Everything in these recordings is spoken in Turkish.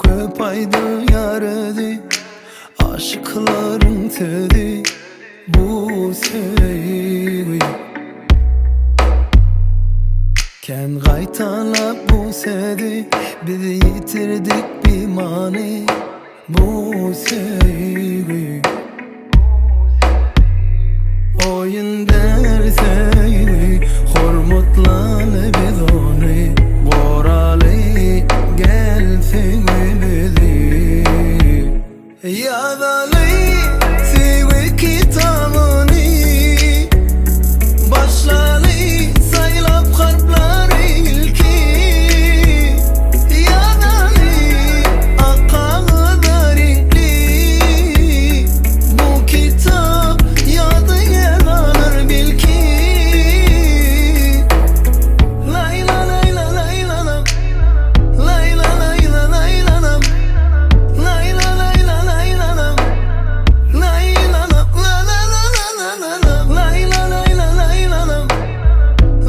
Köp aydı yaredi, aşıkların tedi bu sevgi. Ken gaytalap bu sedi, biz yitirdik bir mani bu sevgi. Oyun derseydi, hormutlanı biz onu Goralı gelsin bizi. Yadalı sevgi kitabını başlalı saylap kalpleri ilki. Yadalı akalı darikli bu kitap yadı yelanır bil ki. Layla layla laylanam, layla layla laylanam, layla layla laylanam, laylanam, la la la la la la, layla layla laylanam,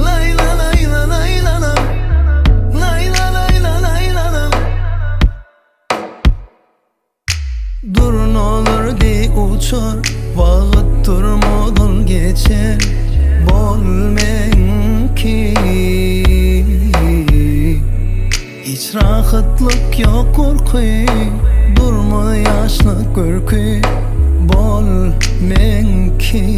layla layla laylanam, layla layla laylanam. Durun olur di uçar, vakit durmadan geçer. Bolmen ki hiç rahatlık yok korku, durma yaşlı görkü. Bolmen ki